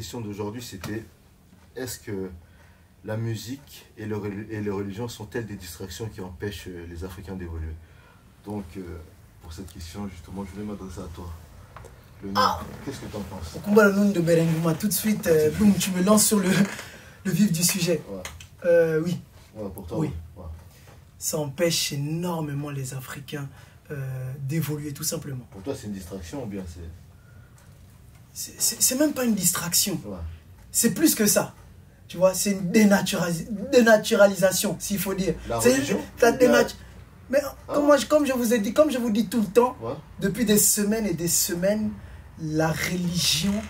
question d'aujourd'hui, c'était est-ce que la musique et les religions sont-elles des distractions qui empêchent les Africains d'évoluer? Donc, pour cette question, justement, je voulais m'adresser à toi. Qu'est-ce que tu en penses? Combat le nom de Berengouma, tout de suite, boum, tu me lances sur le vif du sujet. Oui. Ouais, pour toi, oui. Ouais. Ça empêche énormément les Africains d'évoluer, tout simplement. Pour toi, c'est une distraction ou bien c'est même pas une distraction. Ouais. C'est plus que ça. Tu vois, c'est une dénaturalisation, s'il faut dire. La religion Mais comme je vous ai dit, comme je vous dis tout le temps, ouais. Depuis des semaines et des semaines, la religion,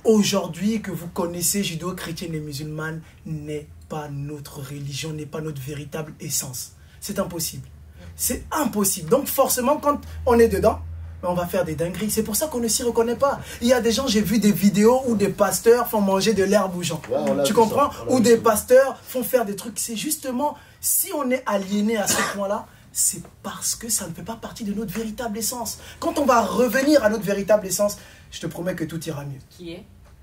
aujourd'hui, que vous connaissez, judéo-chrétienne et musulmane, n'est pas notre religion, n'est pas notre véritable essence. C'est impossible. C'est impossible. Donc forcément, quand on est dedans, on va faire des dingueries. C'est pour ça qu'on ne s'y reconnaît pas. Il y a des gens, j'ai vu des vidéos où des pasteurs font manger de l'herbe aux gens. Ouais, tu comprends? Où des pasteurs font faire des trucs. C'est justement, si on est aliéné à ce point-là, c'est parce que ça ne fait pas partie de notre véritable essence. Quand on va revenir à notre véritable essence, je te promets que tout ira mieux.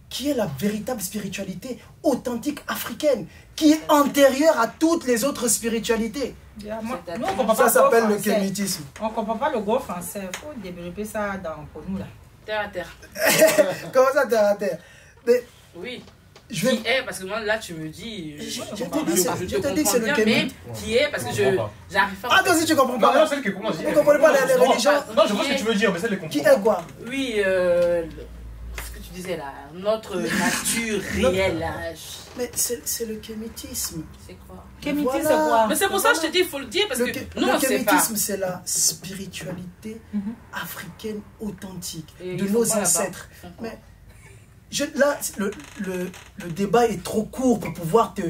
Qui est la véritable spiritualité authentique africaine, qui est antérieure à toutes les autres spiritualités. Ça s'appelle le kémitisme. On ne comprend pas le gros français. Il faut développer ça pour nous là. Terre à terre. Comment ça, terre à terre? Mais oui. Je vais... Qui est, parce que moi là tu me dis. Je te dis que c'est le kémitisme. Qui est, parce que j'arrive pas. Ah, toi aussi tu comprends pas. Non, celle qui commence. Vous ne comprenez pas les religions? Non, je vois ce que tu veux dire, mais celle qui comprend. Qui est quoi? Oui, ce que tu disais là, notre nature réelle là. Mais c'est le kémitisme. C'est quoi? Kémitisme, c'est quoi? Mais c'est pour ça que je te dis, il faut le dire, parce que nous on le sait pas. kémitisme, c'est la spiritualité africaine authentique de nos ancêtres. Mais là, le débat est trop court pour pouvoir te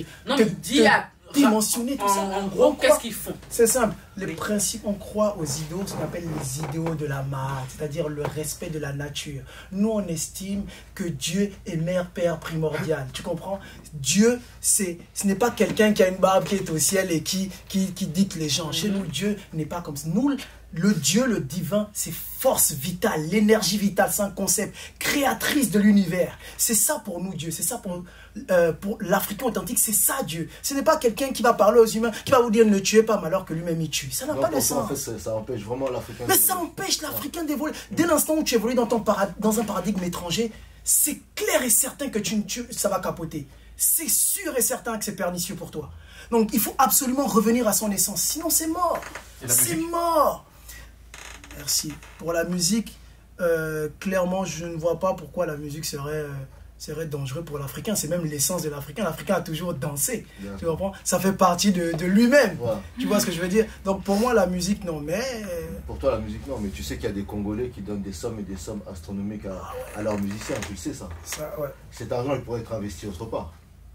dimensionner tout ça. En gros, qu'est-ce qu'ils font? C'est simple. Les principes, on croit aux idéaux, ce qu'on appelle les idéaux de la Maat, c'est-à-dire le respect de la nature. Nous, on estime que Dieu est mère, père primordial. Tu comprends? Dieu, ce n'est pas quelqu'un qui a une barbe qui est au ciel et qui dicte les gens. Chez nous, Dieu n'est pas comme ça. Nous, le Dieu, le divin, c'est force vitale, l'énergie vitale, c'est un concept créatrice de l'univers. C'est ça pour nous, Dieu. C'est ça pour l'Africain authentique, c'est ça, Dieu. Ce n'est pas quelqu'un qui va parler aux humains, qui va vous dire ne tuez pas, alors que lui-même il tue. Ça n'a pas de sens. En fait, ça empêche vraiment l'Africain. Mais ça empêche l'Africain d'évoluer. Dès l'instant où tu évolues dans un paradigme étranger, c'est clair et certain que ça va capoter. C'est sûr et certain que c'est pernicieux pour toi. Donc il faut absolument revenir à son essence. Sinon c'est mort. C'est mort. Merci. Pour la musique, clairement, je ne vois pas pourquoi la musique serait dangereux pour l'Africain. C'est même l'essence de l'Africain. L'Africain a toujours dansé. Tu comprends? Ça fait partie de lui-même. Ouais. Tu vois ce que je veux dire? Donc pour moi, la musique, non. Mais... Pour toi, la musique, non. Mais tu sais qu'il y a des Congolais qui donnent des sommes et des sommes astronomiques à leurs musiciens. Tu le sais, ça. Ouais. Cet argent, il pourrait être investi autre part.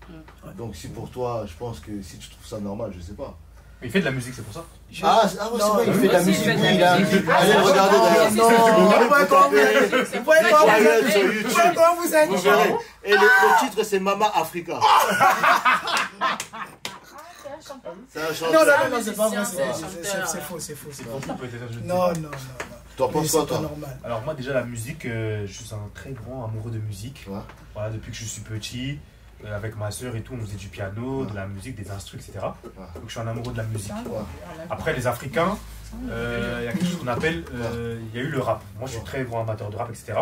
Ouais. Donc si pour toi, je pense que si tu trouves ça normal, je sais pas. Mais il fait de la musique, c'est pour ça. C'est vrai, il fait de la musique. Oui, il a. Allez, regardez d'ailleurs. Vous voyez comment vous êtes. Vous verrez. Et le titre, c'est Mama Africa. C'est un chanteur. Non, c'est pas vrai. C'est faux. Non. Tu en penses quoi, toi? Alors, moi, déjà, la musique, je suis un très grand amoureux de musique. Voilà, depuis que je suis petit. Avec ma soeur et tout, on faisait du piano, de la musique, des instruments, etc. Donc je suis un amoureux de la musique. Après les Africains, il y a quelque chose qu'on appelle, il y a eu le rap. Moi je suis très grand amateur de rap, etc.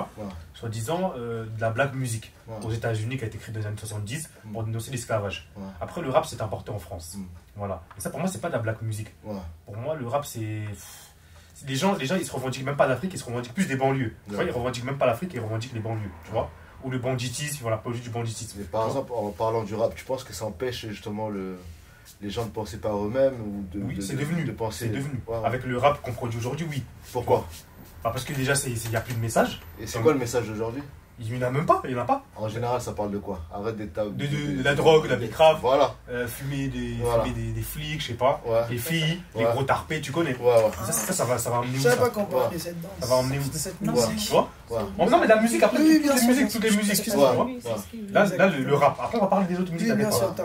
Soi-disant de la black music aux États-Unis qui a été créée dans les années 70 pour dénoncer l'esclavage. Après le rap s'est importé en France. Voilà. Et ça pour moi c'est pas de la black music. Pour moi le rap c'est... Les gens ils se revendiquent même pas d'Afrique, ils se revendiquent plus des banlieues. Tu vois, ils revendiquent même pas l'Afrique, ils revendiquent les banlieues. Tu vois, ou le banditisme, voilà, pas juste du banditisme. Mais par exemple, en parlant du rap, tu penses que ça empêche justement les gens de penser par eux-mêmes ou oui, c'est devenu. De penser... Avec le rap qu'on produit aujourd'hui, oui. Pourquoi? Parce que déjà, il n'y a plus de message. Et c'est quoi le message d'aujourd'hui? Il n'y en a même pas, il n'y en a pas. En général, ça parle de quoi? Arrête d'être... De la drogue, de la bicrave, voilà. fumer des flics, je sais pas, les filles, les gros tarpés, tu connais. Ça va emmener où? Je savais pas qu'on parlait de cette danse. Ça va emmener où? De cette musique. Tu vois? Non, mais la musique, après, toutes les musiques, excuse-moi. Là, le rap. Après, on va parler des autres musiques.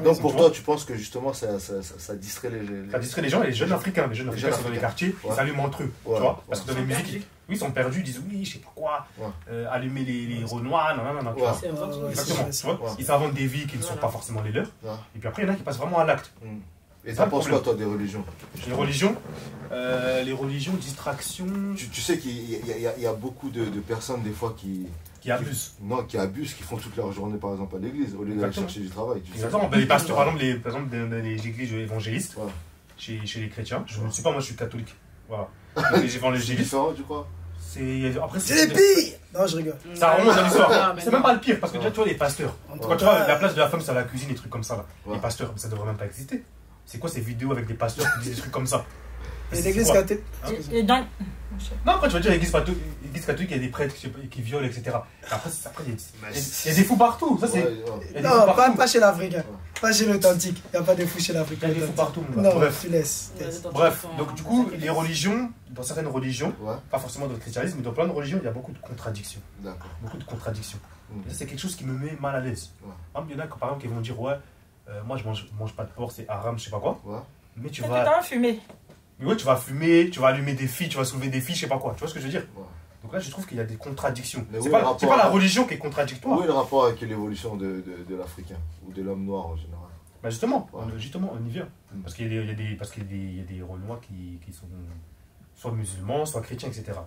Donc pour toi, tu penses que justement, ça distrait les... Ça distrait les gens et les jeunes Africains. Les jeunes Africains sont dans les quartiers, ils s'allument entre eux. Tu vois? Parce que dans les musiques... ils sont perdus, ils disent oui, je sais pas quoi, allumer les Renois, non, tu vois. Exactement, tu vois. Ils s'inventent des vies qui ne sont pas forcément les leurs. Et puis après, il y en a qui passent vraiment à l'acte. Et t'en penses quoi, toi, des religions? Les religions, distraction. Tu sais qu'il y a beaucoup de personnes, des fois, qui abusent. Qui abusent, qui font toute leur journée, par exemple, à l'église, au lieu d'aller chercher du travail. Exactement. Les pasteurs, par exemple, les églises évangélistes, chez les chrétiens, je ne sais pas, moi, je suis catholique. Voilà. Les évangélistes. C'est différent, tu crois? C'est les pires! Non, je rigole. Ça remonte à l'histoire. C'est même pas le pire, parce que déjà, tu vois, les pasteurs. Quand tu vois la place de la femme, c'est à la cuisine, des trucs comme ça, là. Les pasteurs, ça devrait même pas exister. C'est quoi ces vidéos avec des pasteurs qui disent des trucs comme ça? Et l'église catholique. Non, après tu vas dire l'église catholique, il y a des prêtres qui violent, etc. Après, il y a des fous partout. Ça, non, pas chez l'Africain. Pas chez l'authentique. Il n'y a pas de fous chez l'Africain. Il y a des fous partout. Non, bref. Tu laisses. Bref, donc du coup, les religions, dans certaines religions, pas forcément dans le christianisme, mais dans plein de religions, il y a beaucoup de contradictions. Beaucoup de contradictions. Et ça, c'est quelque chose qui me met mal à l'aise. Il y en a par exemple qui vont dire ouais, moi je mange pas de porc, c'est haram, je sais pas quoi. Mais tu vas fumer. Mais ouais, tu vas fumer, tu vas allumer des filles, tu vas soulever des filles, je sais pas quoi. Tu vois ce que je veux dire? Donc là, je trouve qu'il y a des contradictions. C'est pas la religion qui est contradictoire. Où est le rapport avec l'évolution de l'Africain ou de l'homme noir en général? Bah justement, on y vient. Parce qu'il y a des Renois qui sont soit musulmans, soit chrétiens, etc.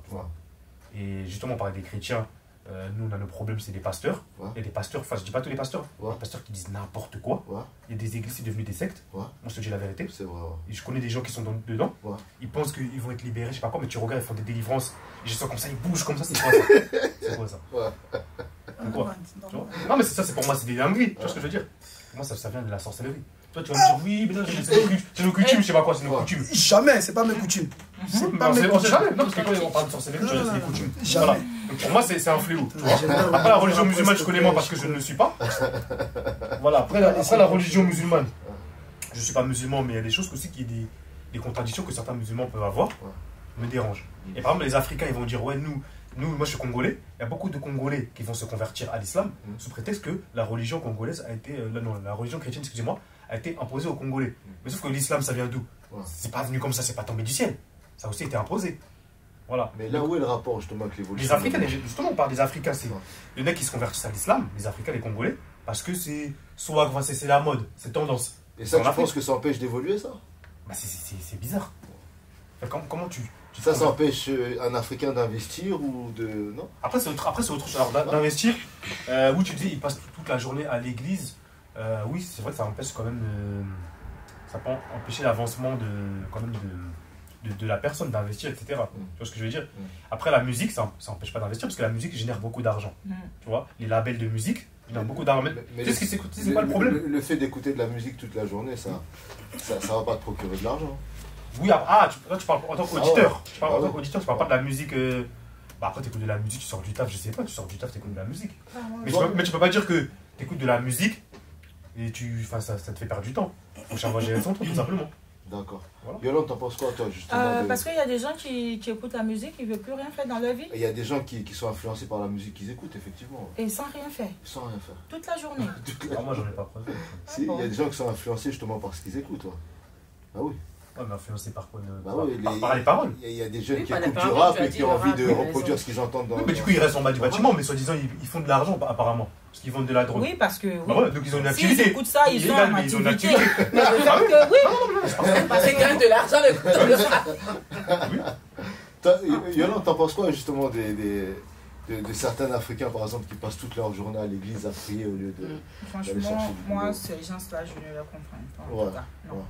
Et justement, on parlait des chrétiens. Nous, on a le problème, c'est des pasteurs. Il y a des pasteurs, enfin, je dis pas tous les pasteurs, des pasteurs qui disent n'importe quoi. Il y a des églises, c'est devenu des sectes. Moi, je te dis la vérité. C'est vrai. Et je connais des gens qui sont dedans. Ils pensent qu'ils vont être libérés, je sais pas quoi, mais tu regardes, ils font des délivrances. Et je sens comme ça, ils bougent comme ça, c'est quoi ça? C'est quoi ça? C'est quoi? Non, mais ça, c'est pour moi, c'est des dingueries. Tu vois ce que je veux dire? Pour moi, ça vient de la sorcellerie. Toi, tu vas me dire, oui, mais non, c'est nos coutumes, je sais pas quoi, c'est nos coutumes. Jamais, c'est pas mes coutumes. On sait jamais, non, parce que quand on parle de sorcellerie, tu vas dire, c'est des coutumes. Voilà. Donc pour moi, c'est un fléau. Après, la religion musulmane, je connais moins parce que je ne le suis pas. Voilà, après la religion musulmane, je ne suis pas musulman, mais il y a des choses aussi, des contradictions que certains musulmans peuvent avoir, me dérangent. Et par exemple, les Africains, ils vont dire, ouais, moi je suis congolais, il y a beaucoup de Congolais qui vont se convertir à l'islam sous prétexte que la religion congolaise a été, la religion chrétienne, excusez-moi, a été imposée aux Congolais. Mais sauf que l'islam, ça vient d'où? C'est pas venu comme ça, c'est pas tombé du ciel. Ça a aussi été imposé. Voilà. Mais là où est le rapport justement avec l'évolution? Les Africains, justement, on parle des Africains, c'est il y en a qui se convertissent à l'islam, les Africains, les Congolais, parce que c'est la mode, c'est tendance. Et ça, tu penses que ça empêche d'évoluer, ça? Bah c'est bizarre. Comment tu ça empêche un Africain d'investir ou de... Non. Après, c'est autre chose. Alors, d'investir, où tu dis, il passe toute la journée à l'église. Oui, c'est vrai que ça empêche quand même... ça peut empêcher l'avancement de la personne d'investir, etc. Tu vois ce que je veux dire? Après, la musique, ça n'empêche pas d'investir parce que la musique génère beaucoup d'argent. Tu vois, les labels de musique génèrent beaucoup d'argent. Tu sais c'est pas le problème? Le fait d'écouter de la musique toute la journée, ça va pas te procurer de l'argent. Oui, tu parles en tant qu'auditeur. Tu parles en tant qu'auditeur, tu parles pas de la musique. Après, tu écoutes de la musique, tu sors du taf, je sais pas, tu sors du taf, tu écoutes de la musique. Mais tu peux pas dire que tu écoutes de la musique et ça te fait perdre du temps. Faut savoir gérer son temps, tout simplement. D'accord. Voilà. Yolande, t'en penses quoi, toi, justement Parce qu'il y a des gens qui écoutent la musique, ils ne veulent plus rien faire dans leur vie. Il y a des gens qui sont influencés par la musique qu'ils écoutent, effectivement. Et sans rien faire. Sans rien faire. Toute la journée. Moi, j'en ai pas preuve. Si, il y a des gens qui sont influencés justement par ce qu'ils écoutent. Ah oui. Ouais, mais influencé par quoi? Par les paroles. Il y a des jeunes qui écoutent du rap et qui ont envie de reproduire ce qu'ils entendent dans... Oui, mais du coup, ils restent en bas du bâtiment, mais soi-disant, ils font de l'argent, apparemment. Parce qu'ils vendent de la drogue. Oui, parce que... Ah ouais, donc ils ont une activité. S'ils écoutent ça, ils ont une activité. Mais le fait que... Oui, parce qu'ils gagnent de l'argent avec le rap. Yolande, t'en penses quoi, justement, de certains Africains, par exemple, qui passent toute leur journée à l'église à prier au lieu de... Franchement, moi, ces gens-là, je ne les comprends pas. Non.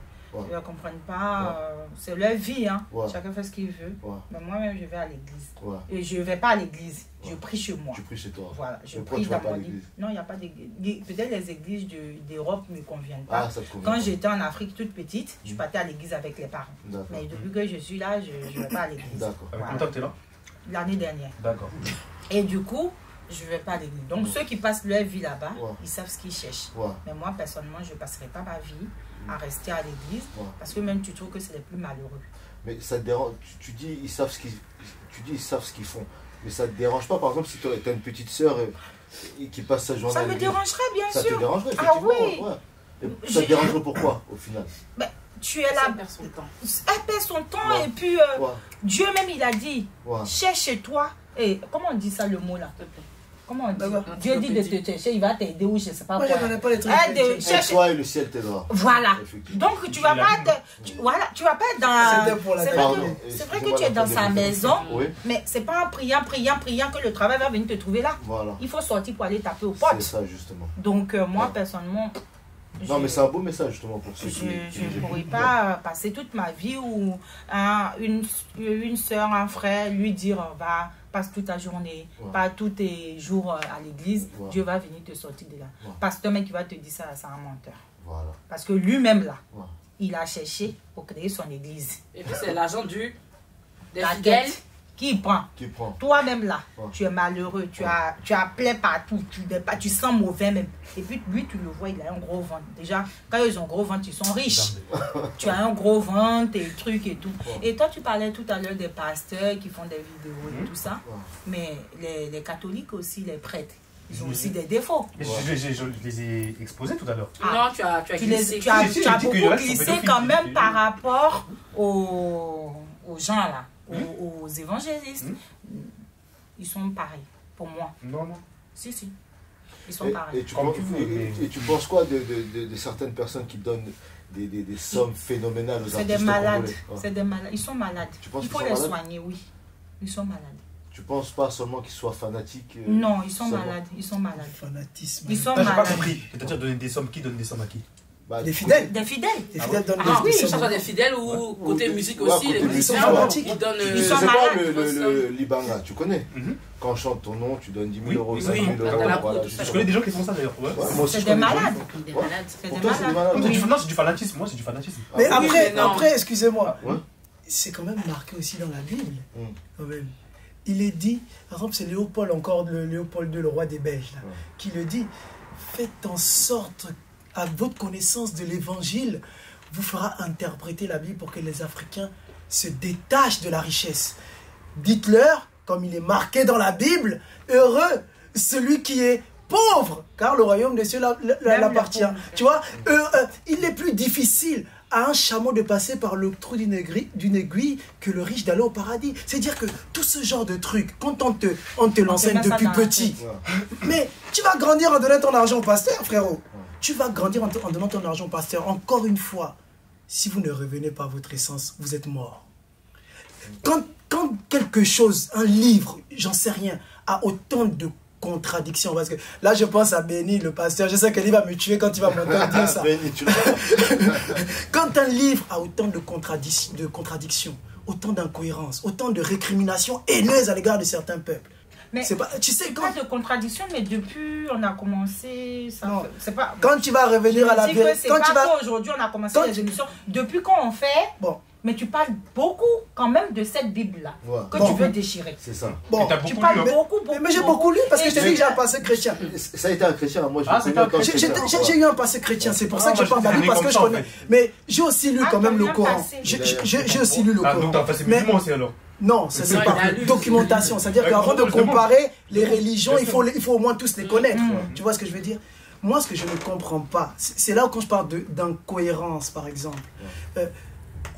Ils ne comprennent pas, c'est leur vie, hein. Chacun fait ce qu'il veut. Mais moi-même, je vais à l'église. Et je ne vais pas à l'église, je prie chez moi. Tu pries chez toi. Voilà, je prie dans mon lit. Non, il n'y a pas d'église. Peut-être les églises d'Europe ne me conviennent pas. Quand j'étais en Afrique toute petite, je partais à l'église avec les parents. Mais depuis que je suis là, je ne vais pas à l'église. D'accord. Avec combien de temps tu es là? L'année dernière. D'accord. Et du coup, je ne vais pas à l'église. Donc ceux qui passent leur vie là-bas, ils savent ce qu'ils cherchent. Mais moi, personnellement, je ne passerai pas ma vie à rester à l'église parce que même tu trouves que c'est les plus malheureux. Mais ça te dérange, tu dis ils savent ce qu'ils font. Mais ça te dérange pas, par exemple, si tu as une petite sœur qui passe sa journée à l'église? Ça me dérangerait, bien sûr. Ça te dérangerait, effectivement. Ah oui. Ça te dérangerait pourquoi, au final? tu es là. Elle perd son temps. Elle perd son temps et puis Dieu même il a dit, cherche chez toi. Et comment on dit ça le mot là? Comment on dit? Dieu dit de te chercher, il va t'aider ou je ne sais pas quoi. Pas les trucs. Cherche toi et le ciel t'aidera. Voilà. Donc tu vas pas tu vas pas être dans. C'est vrai que tu es dans sa maison, mais c'est pas en priant que le travail va venir te trouver là. Voilà. Il faut sortir pour aller taper aux portes. C'est ça justement. Donc moi personnellement. Non, mais c'est un beau message justement pour ceux qui... Je ne pourrais pas passer toute ma vie où une soeur, un frère lui dire va, passe toute ta journée, pas tous tes jours à l'église, Dieu va venir te sortir de là. Pasteur, mec qui va te dire ça, c'est un menteur. Voilà. Parce que lui-même là, il a cherché pour créer son église. Et puis c'est l'argent des fidèles. Qui prend? Toi-même là, tu es malheureux, tu as plein partout, tu sens mauvais même. Et puis lui, tu le vois, il a un gros ventre. Déjà, quand ils ont gros ventre, ils sont riches. Tu as un gros ventre et trucs et tout. Et toi, tu parlais tout à l'heure des pasteurs qui font des vidéos et tout ça. Mais les catholiques aussi, les prêtres, ils ont aussi des défauts. Mais je les ai exposés tout à l'heure. Non, tu as glissé. Tu as beaucoup glissé quand même par rapport aux gens là. Aux évangélistes, ils sont pareils, pour moi. Non. Si. Ils sont pareils. Et tu penses quoi de certaines personnes qui donnent des sommes phénoménales aux artistes? C'est des malades. C'est des malades. Ils sont malades. Il faut les soigner, oui. Ils sont malades. Tu penses pas seulement qu'ils soient fanatiques? Non, ils sont malades. Ils sont malades. Fanatisme. Ils sont malades. J'ai pas malades. compris. C'est-à-dire donner des sommes, qui donne des sommes à qui? Des fidèles. Des fidèles. Des fidèles donnent oui, des que ce soit des fidèles ou côté musique aussi. Côté Les musiciens, ils donnent. Tu sais pas le Libanga, tu connais? Quand on chante ton nom, tu donnes 10 000 euros, 5 000 euros. Voilà, je connais des gens qui font ça d'ailleurs. C'est des malades. Pour toi, c'est des malades. Non, c'est du fanatisme. Moi, c'est du fanatisme. Mais après, excusez-moi, c'est quand même marqué aussi dans la Bible. Quand même. Il est dit, par exemple, c'est Léopold, encore Léopold II, le roi des Belges, là, qui le dit, faites en sorte à votre connaissance de l'évangile, vous fera interpréter la Bible pour que les Africains se détachent de la richesse. Dites-leur, comme il est marqué dans la Bible, heureux celui qui est pauvre, car le royaume des cieux l'appartient. Tu vois, il est plus difficile à un chameau de passer par le trou d'une aiguille que le riche d'aller au paradis. C'est-à-dire que tout ce genre de trucs, quand on te l'enseigne depuis petit, mais tu vas grandir en donnant ton argent au pasteur, frérot. Tu vas grandir en donnant ton argent au pasteur. Encore une fois, si vous ne revenez pas à votre essence, vous êtes mort. Quand quelque chose, un livre, j'en sais rien, a autant de contradictions, parce que là je pense à Béni, le pasteur, je sais qu'il va me tuer quand il va m'entendre dire ça. Quand un livre a autant de contradictions, autant d'incohérences, autant de récriminations haineuses à l'égard de certains peuples, mais c'est pas, tu sais, pas de contradiction, mais depuis on a commencé, c'est pas. Quand tu vas revenir à la vérité, quand tu vas aujourd'hui on a commencé les émissions, depuis qu'on fait. Bon. Mais tu parles beaucoup quand même de cette Bible-là que tu veux déchirer. C'est ça. Bon, tu parles beaucoup. Mais j'ai beaucoup lu parce que je t'ai dit que j'ai un passé chrétien. Ça a été un chrétien, moi j'ai eu un passé chrétien, c'est pour ça que je parle de la Bible parce que je connais. Mais j'ai aussi lu quand même le Coran. J'ai aussi lu le Coran. Donc t'as passé musulman aussi alors? Non, ce n'est pas documentation. C'est-à-dire qu'avant de comparer les religions, il faut au moins tous les connaître. Tu vois ce que je veux dire? Moi, ce que je ne comprends pas, c'est là où quand je parle d'incohérence, par exemple.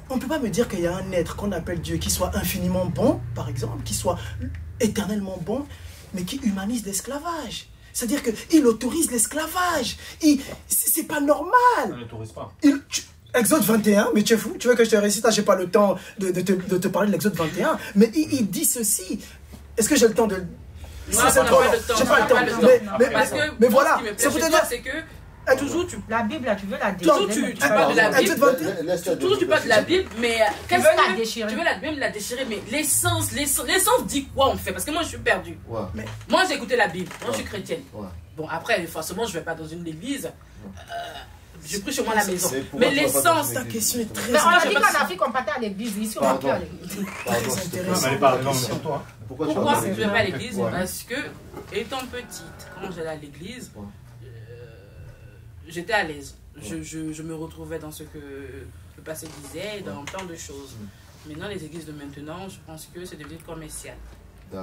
On ne peut pas me dire qu'il y a un être qu'on appelle Dieu qui soit infiniment bon, par exemple, qui soit éternellement bon, mais qui humanise l'esclavage. C'est-à-dire qu'il autorise l'esclavage. C'est pas normal. On n'autorise pas. Exode 21, mais tu es fou, tu veux que je te récite? Je n'ai pas le temps de te parler de l'Exode 21, mais il dit ceci. Est-ce que j'ai le temps de... Non, j'ai pas le temps. Mais voilà, c'est pour te dire... Toujours, la Bible, là, tu veux la déchirer. Toujours, tu parles de la Bible. Toujours, tu parles de la Bible, mais tu veux la déchirer. Tu veux même la déchirer, mais l'essence dit quoi on fait? Parce que moi, je suis perdue. Moi, j'ai écouté la Bible. Moi, je suis chrétienne. Bon, après, forcément, je ne vais pas dans une église. Je prie chez moi à la maison. Mais l'essence... Ta question est très... On a dit qu'en Afrique, on partait à l'église. Ici, on va plus à l'église. Pourquoi je ne vais pas à l'église? Parce que, étant petite, quand j'allais à l'église... J'étais à l'aise. Je me retrouvais dans ce que le passé disait, dans plein de choses. Maintenant, les églises de maintenant, je pense que c'est devenu commercial.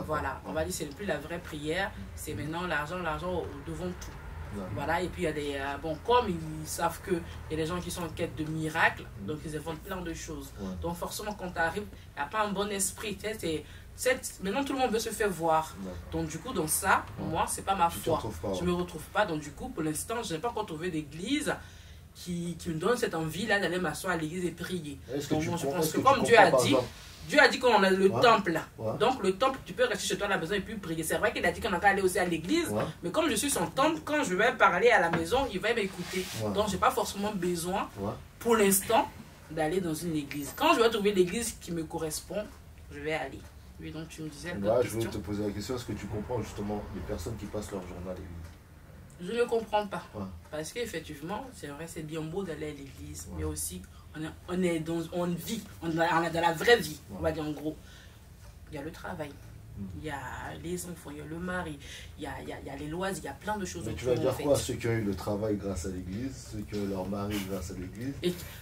Voilà, on va dire que c'est plus la vraie prière, c'est maintenant l'argent devant tout. Voilà, et puis il y a des... bon, comme ils savent qu'il y a des gens qui sont en quête de miracles, donc ils inventent plein de choses. Donc forcément, quand tu arrives, il n'y a pas un bon esprit. Maintenant, tout le monde veut se faire voir. Donc du coup, dans ça, moi, c'est pas ma foi. Je me retrouve pas. Donc du coup, pour l'instant, je n'ai pas encore trouvé d'église qui me donne cette envie-là d'aller m'asseoir à l'église et prier. Donc moi, je pense que comme Dieu a dit qu'on a le temple. Donc le temple, tu peux rester chez toi à la maison et puis prier. C'est vrai qu'il a dit qu'on a qu'à aller aussi à l'église. Mais comme je suis son temple, quand je vais parler à la maison, il va m'écouter. Donc je n'ai pas forcément besoin, pour l'instant, d'aller dans une église. Quand je vais trouver l'église qui me correspond, je vais aller. Oui, donc tu me disais... Je voulais te poser la question, est-ce que tu comprends justement les personnes qui passent leur journée à l'église? Je ne comprends pas. Parce qu'effectivement, c'est vrai, c'est bien beau d'aller à l'église, mais aussi, on vit, on est dans la vraie vie, on va dire en gros. Il y a le travail, il y a les enfants, il y a le mari, il y a les loisirs, il y a plein de choses. Mais tu vas dire quoi à ceux qui ont eu le travail grâce à l'église, ceux qui ont leur mari grâce à l'église,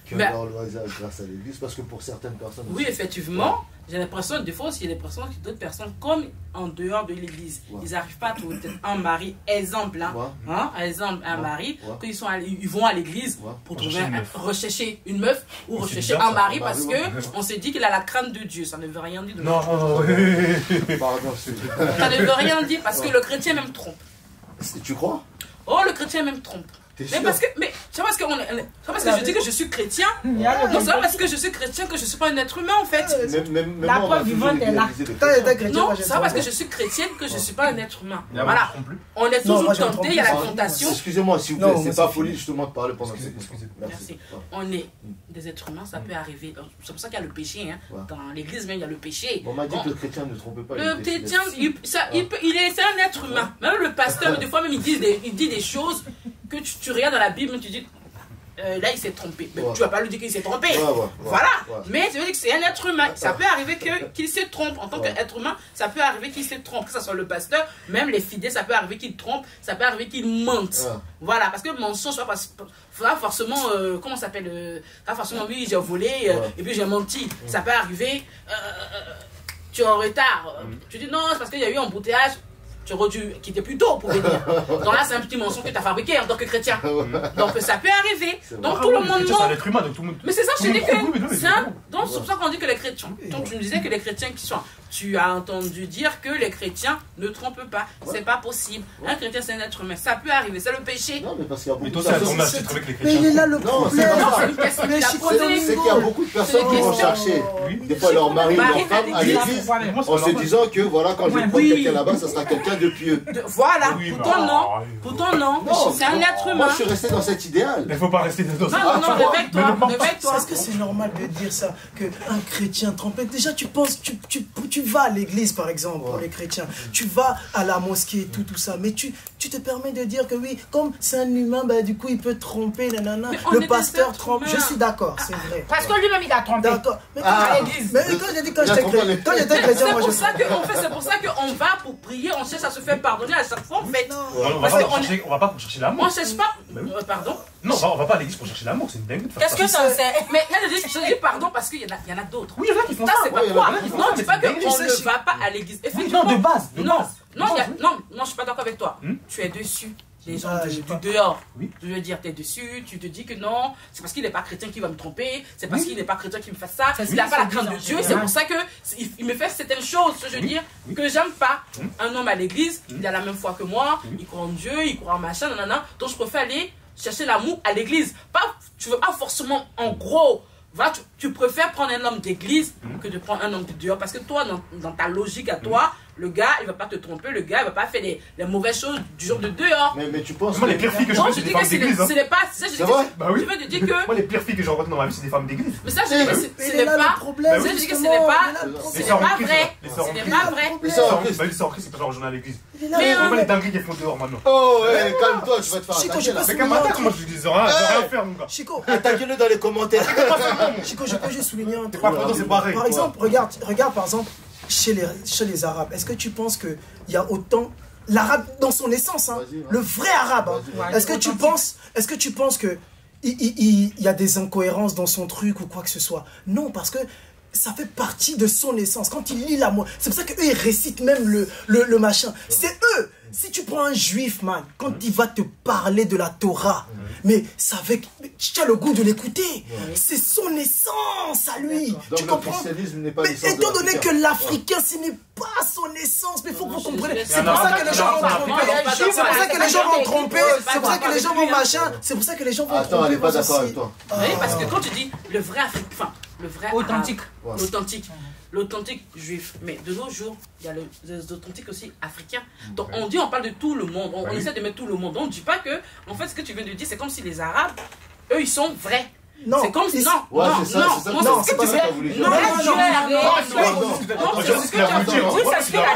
qui ont leur loisir grâce à l'église? Parce que pour certaines personnes... Oui, effectivement. J'ai l'impression, des fois aussi, il y a d'autres personnes comme en dehors de l'église. Ils n'arrivent pas à trouver un mari, exemple, exemple, un mari, ils vont à l'église pour rechercher une meuf ou rechercher un mari parce qu'on s'est dit qu'il a la crainte de Dieu. Ça ne veut rien dire de non, pardon, ça ne veut rien dire parce que le chrétien même trompe. Tu crois? Oh, le chrétien même trompe. C'est parce que je dis que je suis chrétien. Non, c'est pas parce que je suis chrétien que je suis pas un être humain en fait. La preuve vivante est là. Non, c'est pas parce que je suis chrétienne que je suis pas un être humain. Voilà. On est toujours tenté, il y a la tentation. Excusez-moi s'il vous plaît, c'est pas folie justement de parler pendant cette discussion. Merci. On est des êtres humains, ça peut arriver. C'est pour ça qu'il y a le péché. Dans l'église même, il y a le péché. On m'a dit que le chrétien ne trompe pas. Le chrétien, c'est un être humain. Même le pasteur, des fois même, il dit des choses que tu regardes dans la Bible, tu dis, là il s'est trompé. Mais tu vas pas lui dire qu'il s'est trompé. Voilà. Mais tu veux dire que c'est un être humain. Ça peut arriver qu'il se trompe. En tant qu'être humain, ça peut arriver qu'il se trompe. Que ce soit le pasteur, même les fidèles, ça peut arriver qu'ils trompent. Ça peut arriver qu'ils mentent. Voilà. Parce que le mensonge, pas forcément, comment ça s'appelle, pas forcément, oui, j'ai volé et puis j'ai menti. Ça peut arriver, tu es en retard. Tu dis non, c'est parce qu'il y a eu un embouteillage. Tu aurais dû quitter plus tôt pour venir. Donc là, c'est un petit mensonge que tu as fabriqué en tant que chrétien. Donc ça peut arriver. Donc tout le monde ment. C'est un être humain, donc tout le monde. Mais c'est ça, je te dis que. Donc c'est pour ça qu'on dit que les chrétiens. Donc tu me disais que les chrétiens qui sont. Tu as entendu dire que les chrétiens ne trompent pas. C'est pas possible. Un chrétien, c'est un être humain. Ça peut arriver. C'est le péché. Non, mais parce qu'il y a beaucoup de personnes. Mais il est là le problème. C'est qu'il y a beaucoup de personnes qui vont chercher des fois leur mari ou leur femme à l'église en se disant que voilà, quand je vais prendre quelqu'un là-bas, ça sera quelqu'un de pieux. Voilà. Pourtant non. C'est un être humain. Moi, je suis resté dans cet idéal. Mais il ne faut pas rester dans ça. Non, réveille-toi. Est-ce que c'est normal de dire ça, qu'un chrétien trompé? Déjà, tu penses, tu vas à l'église, par exemple, pour les chrétiens. Tu vas à la mosquée, tout ça. Mais tu te permets de dire que oui, comme c'est un humain, bah, du coup, il peut tromper, nanana. Le pasteur trompe. Je suis d'accord, c'est vrai. Parce que lui-même, il a trompé. D'accord. Mais à l'église. Mais quand j'étais chrétien, moi, je sais. C'est pour ça qu'on va pour prier, on cherche à se faire pardonner à chaque fois, en fait. On va pas pour chercher l'amour. On cherche pas. Pardon. Non, on va pas à l'église pour chercher l'amour, c'est une dingue de faire ça. Qu'est-ce que ça c'est? Mais là, je dis pardon parce qu'il y en a d'autres. Oui, il y en a qui font ça. C'est pas toi. Non, c'est pas qu'on ne va pas à l'église. Non, de base. Non, je suis pas d'accord avec toi. Tu es dessus. Les gens du dehors. Je veux dire, tu es dessus, tu te dis que non, c'est parce qu'il n'est pas chrétien qui va me tromper, c'est parce qu'il n'est pas chrétien qui me fait ça, il n'a pas la crainte de Dieu, c'est pour ça qu'il me fait certaines choses, je veux dire, que j'aime pas. Un homme à l'église, il a la même foi que moi, il croit en Dieu, il croit en machin, nanana, donc je préfère aller chercher l'amour à l'église. Tu veux pas forcément, en gros, voilà, tu préfères prendre un homme d'église que de prendre un homme de dehors, parce que toi, dans ta logique à toi, le gars, il va pas te tromper, le gars, il va pas faire les mauvaises choses du genre de dehors. Mais tu penses que les pires filles que je rencontre, c'est des femmes d'église. C'est vrai? Bah oui. Je veux te dire que... Moi, les pires filles que je rencontre dans ma vie, c'est des femmes d'église. Mais ça, je dis que ce n'est pas... Je dis que ce n'est pas vrai. Ce n'est pas vrai. Les sœurs en Christ, c'est pas genre journée à l'église. Mais pas les dingueries qu'elles font dehors maintenant. Oh, ouais, calme-toi, tu vas te faire attaquer là. Mais qu'un matin, moi, je dis rien faire, mon gars. Chico, attaquez-le dans les commentaires. Chico, je peux juste souligner un truc. C'est pareil. Par exemple, regarde par exemple, chez les Arabes, est-ce que tu penses qu'il y a autant... L'arabe dans son essence, hein, le vrai arabe, hein, est-ce que tu penses que il y a des incohérences dans son truc ou quoi que ce soit? Non, parce que ça fait partie de son essence. Quand il lit la mot, c'est pour ça qu'eux, ils récitent même le machin. C'est eux. Si tu prends un juif, man, quand il va te parler de la Torah, mais ça avec, tu as le goût de l'écouter. C'est son essence à lui. Donc tu comprends? Mais étant donné que l'Africain, ce n'est pas son essence, mais il faut que vous compreniez. C'est pour ça que les gens vont tromper. C'est pour ça que les gens vont tromper. C'est pour ça que les gens vont machin. C'est pour ça que les gens vont tromper. Attends, elle n'est pas d'accord avec toi. Oui, parce que quand tu dis le vrai africain, enfin, le vrai authentique, l'authentique juif, mais de nos jours, il y a les authentiques aussi africains. Donc on parle de tout le monde, on essaie de mettre tout le monde. On ne dit pas que, en fait, ce que tu viens de dire, c'est comme si les Arabes, eux, ils sont vrais. Non, c'est comme si. Non, c'est ça que tu veux. Non,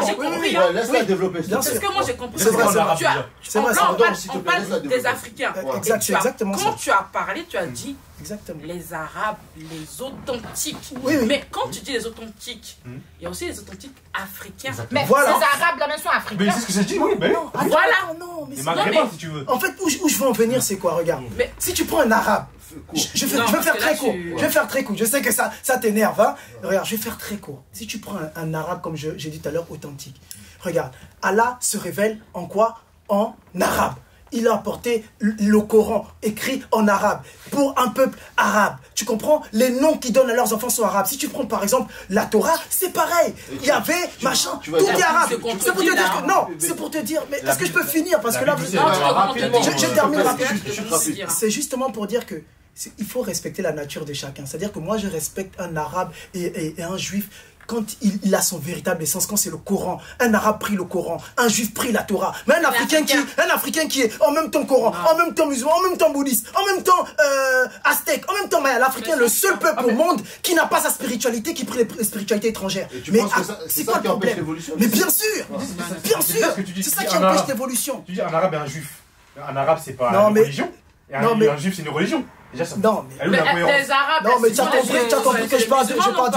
j'ai compris. Laisse-la développer. C'est ce que moi j'ai compris. C'est vrai, on parle des Africains. Exactement. Quand tu as parlé, tu as dit exactement les Arabes, les authentiques. Oui. Mais quand tu dis les authentiques, il y a aussi les authentiques africains. Mais voilà. Les Arabes, la même sont africains. Mais c'est ce que j'ai dit, oui. Mais voilà. Non, mais c'est maghrébin, si tu veux. En fait, où je veux en venir, c'est quoi? Regarde. Mais si tu prends un arabe, je vais faire très court. Je vais faire très court. Je sais que ça t'énerve. Hein? Regarde, je vais faire très court. Si tu prends un arabe, comme j'ai dit tout à l'heure, authentique. Regarde, Allah se révèle en quoi? En arabe. Il a apporté le Coran écrit en arabe pour un peuple arabe. Tu comprends? Les noms qu'ils donnent à leurs enfants sont arabes. Si tu prends par exemple la Torah, c'est pareil. Il y avait machin, tout est arabe. C'est pour te dire que non, c'est pour te dire. Mais est-ce que je peux finir? Parce que là, je termine rapidement. C'est justement pour dire que il faut respecter la nature de chacun. C'est-à-dire que moi, je respecte un arabe et un juif quand il a son véritable essence, quand c'est le Coran. Un arabe prie le Coran, un juif prie la Torah. Mais un Africain qui est en même temps Coran, en même temps musulman, en même temps bouddhiste, en même temps aztèque, en même temps maya. L'Africain est le seul peuple au monde qui n'a pas sa spiritualité, qui prie les spiritualités étrangères. Mais c'est quoi le problème? Mais bien sûr, bien sûr, c'est ça qui empêche l'évolution. Tu dis un arabe et un juif. Un arabe, c'est pas une religion. Et un juif, c'est une religion. Non, mais les Arabes. Non, mais tu as compris que je parle du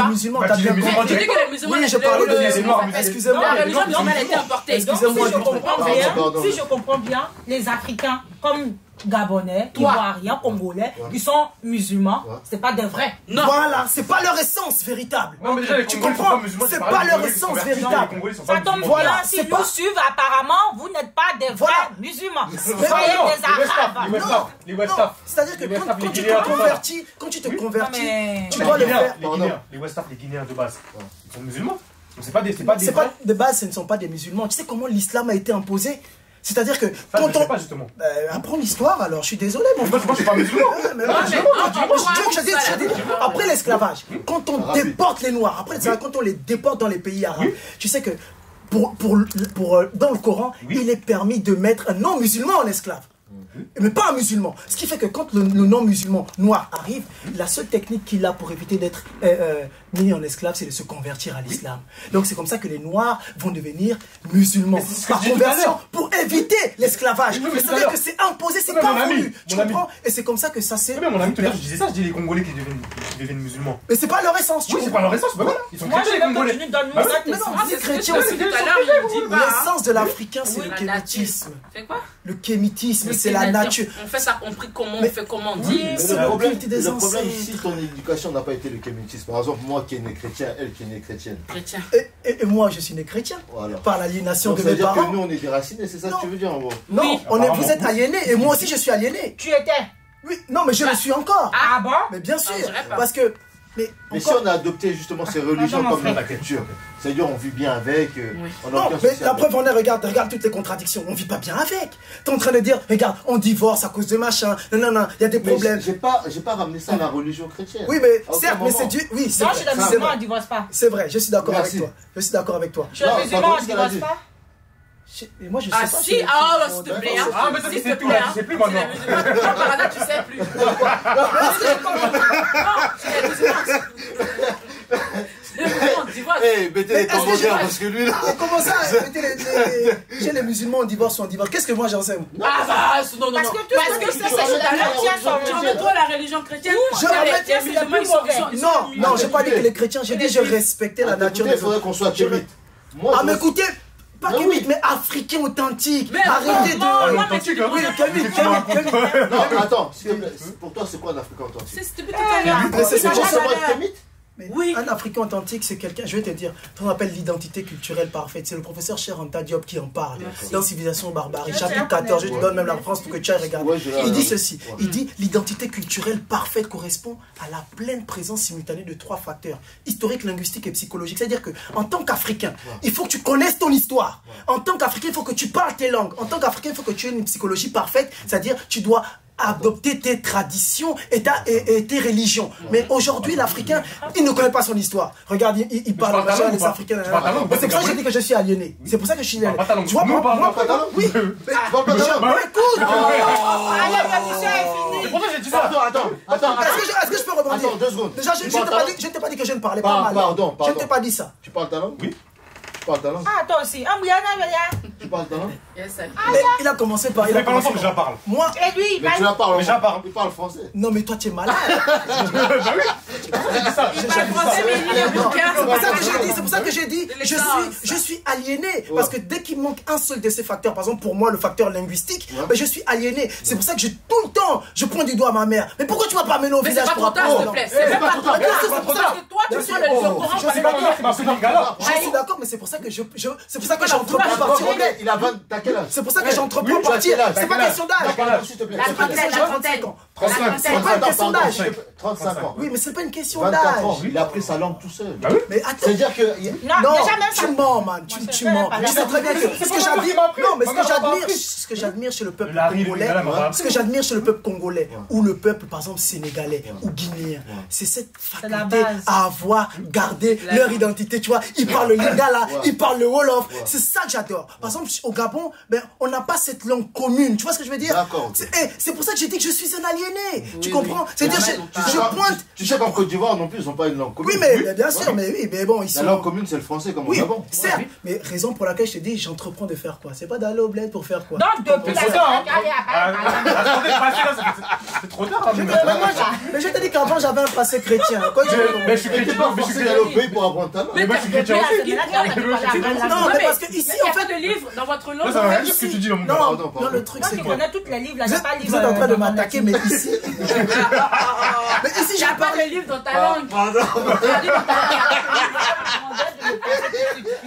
musulman. Tu as bien compris. Tu dis que les musulmans. Oui, je parlais de musulmans. Excusez-moi. La religion musulmane a été importée. Excusez-moi. Si je comprends bien, les Africains, comme Gabonais, Ivoiriens, Congolais, qui sont musulmans, c'est pas des vrais. Non. Voilà, c'est pas leur essence véritable. Non, mais déjà, tu comprends? C'est pas leur essence véritable. Ça tombe bien, si nous suivent, apparemment, vous n'êtes pas des vrais musulmans. Vous soyez des Arabes. Les Westaf. C'est-à-dire que quand tu te convertis, tu dois le faire. Les Westaf, les Guinéens de base, ils sont musulmans. C'est pas de base, ce ne sont pas des musulmans. Tu sais comment l'islam a été imposé? C'est-à-dire que quand on... pas justement. Apprends l'histoire alors, je suis désolé. Moi je suis pas musulman. Après l'esclavage, quand on déporte les Noirs, quand on les déporte dans les pays arabes, tu sais que dans le Coran, il est permis de mettre un non-musulman en esclave. Mais pas un musulman. Ce qui fait que quand le non-musulman noir arrive, la seule technique qu'il a pour éviter d'être mis en esclave, c'est de se convertir à l'islam. Donc c'est comme ça que les noirs vont devenir musulmans. Par conversion, pour éviter l'esclavage. Mais ça veut dire que c'est imposé, c'est pas voulu. Tu comprends? Et c'est comme ça que ça s'est... Mais mon ami, tout à l'heure, je disais ça, je dis les Congolais qui deviennent musulmans. Mais c'est pas leur essence. Oui, c'est pas leur essence, voilà. Ils sont chrétiens, les Congolais. Mais non, les chrétiens aussi. L'essence de l'africain, c'est le kémitisme. C'est quoi? Le kémitisme, c'est la nature. On fait ça, on prie comment, on fait comment dire. Le problème ici, ton éducation n'a pas été le kémitisme. Par exemple, moi qui est né chrétien, elle qui est née chrétienne. Et moi, je suis né chrétien. Voilà. Par l'aliénation de mes parents. Ça veut dire que nous, on est déracinés, c'est ça que tu veux dire en gros? Non, vous êtes aliénés et moi aussi, je suis aliéné. Tu étais? Oui, non, mais je le suis encore. Ah bon? Mais bien sûr, parce que... Mais si on a adopté justement ces religions comme la culture, c'est-à-dire on vit bien avec, non, mais la preuve en est, regarde toutes les contradictions, on vit pas bien avec. T'es en train de dire, regarde, on divorce à cause de machin, non, il y a des problèmes. J'ai pas ramené ça à la religion chrétienne. Oui, mais certes, mais c'est Dieu, oui, c'est vrai. Non, chez les musulmans, on divorce pas. C'est vrai, je suis d'accord avec toi. Je suis d'accord avec toi. Chez les musulmans, on divorce pas. Et moi je sais pas. Ah si, s'il te plaît. Ah, mais ça, tu sais plus, tu sais plus maintenant. Par hasard, tu sais plus. Hey, mettez les commentaires parce que lui là. Comment ça? Chez les musulmans, on divorce ou on divorce. Qu'est-ce que moi j'enseigne? Ah bah, non. Parce que ça, c'est tu remets toi la religion chrétienne. Non, j'ai pas dit que les chrétiens, j'ai dit je respectais la nature des autres. Il faudrait qu'on soit kémite. Ah, mais écoutez. Pas kémite, mais africain authentique. Arrêtez de... Oui, kémite. Non, attends, pour toi, c'est quoi un africain authentique? C'était tout à l'heure. C'est forcément être kémite? Mais un Africain authentique, c'est quelqu'un, je vais te dire, on appelle l'identité culturelle parfaite. C'est le professeur Cheikh Anta Diop qui en parle dans Civilisation Barbarie, chapitre 14. Je te donne même la France pour que tu ailles regarder. Il dit ceci, il dit l'identité culturelle parfaite correspond à la pleine présence simultanée de 3 facteurs, historique, linguistique et psychologique. C'est-à-dire qu'en tant qu'Africain, il faut que tu connaisses ton histoire. En tant qu'Africain, il faut que tu parles tes langues. En tant qu'Africain, il faut que tu aies une psychologie parfaite, c'est-à-dire tu dois adopter tes traditions et tes religions. Mais aujourd'hui, l'Africain, il ne connaît pas son histoire. Regarde, il parle des Africains. C'est pour ça que je dis que je suis aliéné. C'est pour ça que je suis aliéné. Tu vois, moi, oui. Écoute. C'est pour ça que j'ai dit ça. Attends. Est-ce que je peux rebondir? Attends, 2 secondes. Déjà, je ne t'ai pas dit que je ne parlais pas mal. Pardon. Je ne t'ai pas dit ça. Tu parles ta langue? Oui. Tu parles ta langue? Ah, toi aussi. Tu parles ta langue? Mais il a commencé par... Ça fait pas longtemps que je la parle. Moi... Et lui, Mais tu la parles. Mais je la parle. Il parle français. Non, mais toi, tu es malade. Bah oui. J'ai dit ça. C'est pour ça que j'ai dit, je suis aliéné. Parce que dès qu'il manque un seul de ces facteurs, par exemple pour moi le facteur linguistique, ben, je suis aliéné. C'est pour ça que tout le temps, je pointe du doigt à ma mère. Mais pourquoi tu m'as pas amené au village pour apprendre? S'il te plaît. C'est pas trop tard. Toi, tu sois le courant. Je suis d'accord, mais c'est pour ça que c'est pour ça que j'entreprends à partir. Il a 20, t'as quel âge? C'est pour ça que j'entreprends à partir. C'est pas question d'âge. S'il te plaît. J'ai 35 ans. C'est pas une question d'âge. 35 ans. Oui, mais c'est pas une question 24 ans. d'âge. Il a appris sa langue tout seul. Mais attends. C'est-à-dire que... Non, tu mens, man. Tu mens. Tu sais très bien que ce que j'admire... Non, mais ce que j'admire chez le peuple congolais, ce que j'admire chez le peuple congolais, ou le peuple, par exemple, sénégalais ou guinéen, c'est cette faculté à avoir gardé leur identité, tu vois. Ils parlent le lingala, ils parlent le wolof. C'est ça que j'adore. Par exemple, au Gabon, ben, on n'a pas cette langue commune. Tu vois ce que je veux dire? D'accord. C'est pour ça que j'ai dit que je suis un aliéné. Tu comprends? C'est-à-dire, je pointe... Tu sais qu'en Côte d'Ivoire non plus, ils n'ont pas une langue commune. Oui, mais bien sûr, mais bon, ils sont... La langue commune, c'est le français comme au Gabon. Certes, mais raison pour laquelle je te dis, j'entreprends de faire quoi? C'est pas d'aller au bled pour faire quoi? Donc, depuis la c'est trop tard. Mais je te dis qu'avant, j'avais un passé chrétien. Mais je suis chrétien. Mais je suis d'aller au pays pour apprendre ta langue. Mais moi, je suis chrétien aussi. Non, mais parce que ici, en fait... de livres dans votre langue. Ça veut rien dire ce que tu dis dans mon gars. Non, le truc, c'est tu que... connais toutes les livres, là, j'ai pas le livre. Vous êtes en train de m'attaquer, mais ici... Mais ici, j'ai pas le livre dans ta langue.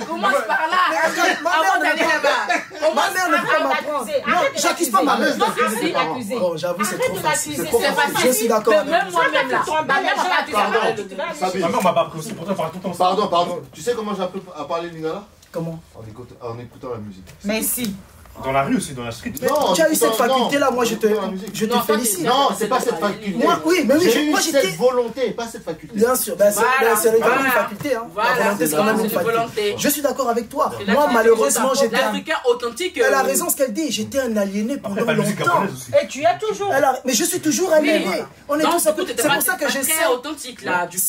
Commence par là. Avant d'aller là-bas. Ma mère ne peut pas m'apprendre. Non, j'accuse pas ma mère. Bon, j'avoue, c'est trop facile. Je suis d'accord. Même moi-même là. Ma mère m'a pas appris aussi, pourtant, on parle tout le temps. Pardon. Tu sais comment j'ai appris à parler lingala? Comment? En écoutant la musique. Mais si. Dans la rue aussi, dans la street. Non, tu as eu cette faculté-là, moi je te félicite. Non, c'est pas cette faculté. Moi, oui, mais oui, moi j'étais. Cette volonté, pas cette faculté. Bien sûr, c'est quand même une faculté. La volonté, c'est quand même une faculté. Je suis d'accord avec toi. Moi, malheureusement, j'étais. L'Africain authentique. Elle a raison ce qu'elle dit. J'étais un aliéné pendant longtemps. Et tu es toujours. Mais je suis toujours aliéné. On est tous. C'est pour ça que j'essaie. Authentique là, du coup.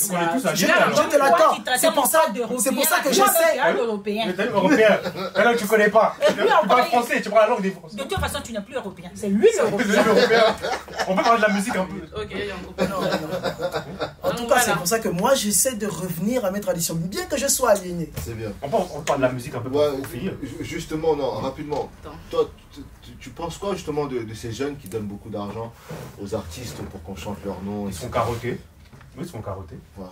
Je te l'accorde. C'est pour ça que j'essaie. Européen. Européen. La langue, tu connais pas. Tu parles français, tu parles la langue des Français. De toute façon, tu n'es plus européen. C'est lui l'européen. On peut parler de la musique un peu. Ok, on en tout cas, c'est pour ça que moi, j'essaie de revenir à mes traditions, bien que je sois aliéné. C'est bien. On parle de la musique un peu pour finir. Justement, non, rapidement. Toi, tu penses quoi justement de ces jeunes qui donnent beaucoup d'argent aux artistes pour qu'on chante leur nom? Ils sont carottés. Oui, ils sont carottés. Ouais.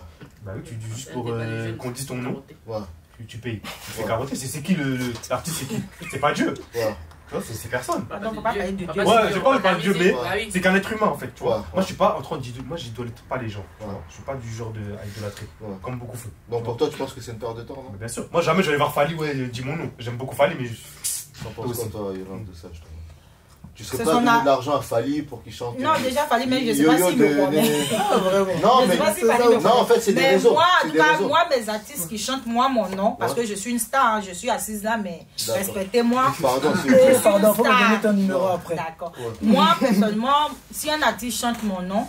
Bah oui, juste pour qu'on dise ton nom. Ouais. Tu payes. C'est carotté. C'est qui l'artiste? C'est qui? C'est pas Dieu. Ouais. C'est personne. Donc, on va parler de Dieu. Ouais, j'ai pas envie de parler de Dieu, mais c'est qu'un être humain en fait. Tu vois. Moi, je suis pas en train de dire. Moi, j'idolâtre pas les gens. Je suis pas du genre à idolâtrer. Comme beaucoup font. Donc, pour toi, tu penses que c'est une perte de temps, non? Bien sûr. Moi, jamais j'allais voir Fally, dis mon nom. J'aime beaucoup Fally, mais. T'en penses quoi, toi, Yolande, de ça, justement? Tu serais pas donné de l'argent à Fally pour qu'il chante? Non, déjà Fally, mais je sais pas s'il me connaît. Non, mais non, en fait, c'est des réseaux. Moi, en tout cas, moi, mes artistes qui chantent moi mon nom, parce que je suis une star, je suis assise là, mais respectez-moi. Pardon, faut me donner ton numéro après. D'accord. Moi, personnellement, si un artiste chante mon nom,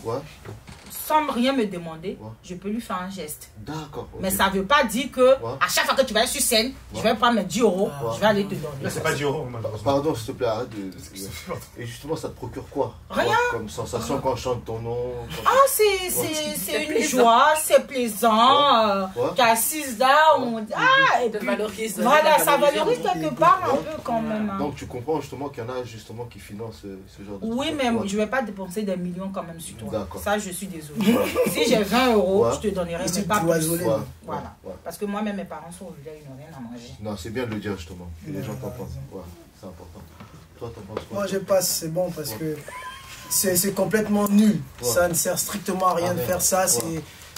sans rien me demander, je peux lui faire un geste. D'accord. Mais ça ne veut pas dire que à chaque fois que tu vas aller sur scène, je vais prendre mes 10 €, je vais aller te donner. Là, c'est pas 10 €. Pardon, s'il te plaît, arrête de. Et justement, ça te procure quoi? Rien. Comme sensation quand on chante ton nom? C'est une joie, c'est plaisant. Qu'assise là, on dit et puis voilà, ça valorise quelque part un peu quand même. Donc tu comprends justement qu'il y en a justement qui financent ce genre de. Oui, mais je ne vais pas dépenser des millions quand même sur toi. Ça, je suis désolée. Si j'ai 20 euros, je te donnerai, mais pas plus. Voilà. Parce que moi-même, mes parents sont obligés, ils n'ont rien à manger. Non, c'est bien de le dire justement, que les gens t'entendent. Ouais, c'est important. Toi, t'en penses quoi? Moi, je passe, c'est bon, parce que c'est complètement nul. Ça ne sert strictement à rien de faire ça.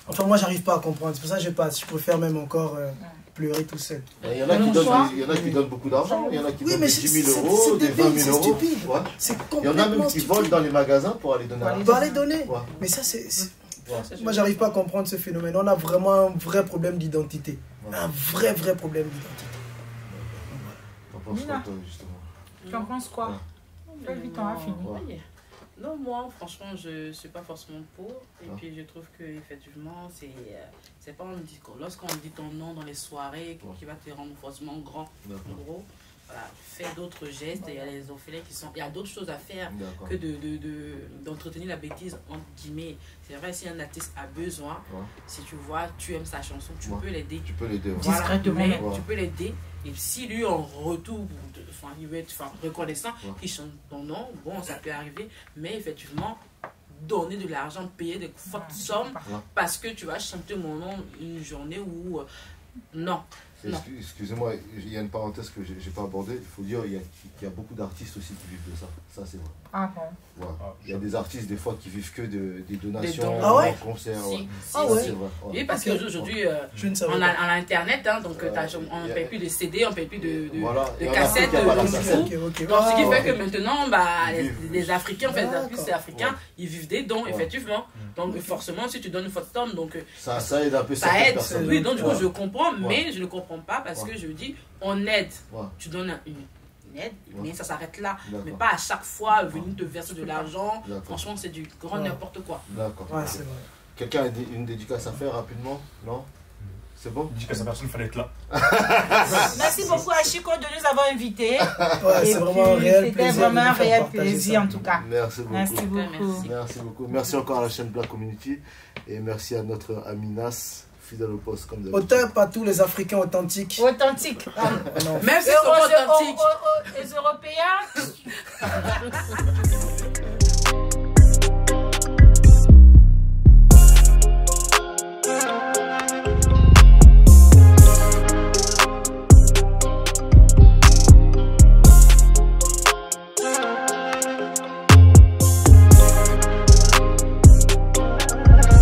Enfin, moi, j'arrive pas à comprendre. C'est pour ça que je passe. Je préfère même encore pleurer tout seul. Il y en a qui donnent beaucoup d'argent. Il y en a qui donnent 10 000 euros, des 20 000 euros. Il y en a même qui volent dans les magasins pour aller donner l'argent. Pour aller donner. Mais ça, c'est... Moi, j'arrive pas à comprendre ce phénomène. On a vraiment un vrai problème d'identité. Un vrai problème d'identité. T'en penses quoi, toi, justement? Tu en penses quoi? Quel vite on a fini? Non, moi, franchement, je ne suis pas forcément pour. Et puis, je trouve qu'effectivement, c'est pas un discours. Lorsqu'on dit ton nom dans les soirées, qui va te rendre forcément grand, en gros, voilà, fais d'autres gestes. Il y a les orphelins qui sont... Il y a d'autres choses à faire que d'entretenir la bêtise, entre guillemets. C'est vrai, si un artiste a besoin, si tu vois, tu aimes sa chanson, tu peux l'aider. Tu peux l'aider. Discrètement. Tu peux l'aider. Et si lui, en retour, il veut être reconnaissant, qu'il chante ton nom, bon, ça peut arriver. Mais effectivement, donner de l'argent, payer des fortes sommes, parce que tu vas chanter mon nom une journée où... non. Excusez-moi, il y a une parenthèse que je n'ai pas abordée. Il faut dire qu'il y a beaucoup d'artistes aussi qui vivent de ça. Ça, c'est vrai. Ah bon? Voilà. Il y a des artistes, des fois, qui vivent que des donations, des concerts. Oui, parce qu'aujourd'hui, on a Internet, hein, donc on ne paye plus de CD, on ne paye plus de cassettes. Donc, ce qui fait que maintenant, les Africains, en fait, les artistes africains, ils vivent des dons, effectivement. Donc, forcément, si tu donnes une forte somme, donc ça aide un peu. Ça aide. Oui, donc du coup, je comprends, mais je ne comprends pas parce que je dis, on aide. Tu donnes une aide, mais ça s'arrête là. Mais pas à chaque fois venir te verser de l'argent. Franchement, c'est du grand n'importe quoi. D'accord. C'est vrai. Quelqu'un a une dédicace à faire rapidement? Non? C'est bon? Dédicace à personne, il fallait être là. Merci beaucoup à Chico de nous avoir invités. C'est vraiment un réel plaisir. C'était vraiment un réel plaisir en tout cas. Merci beaucoup. Merci beaucoup. Merci encore à la chaîne Black Community et merci à notre ami Nas, fidèle au poste comme d'habitude. Autant pas tous les Africains authentiques. Authentiques. Même si c'est authentique. Les Européens.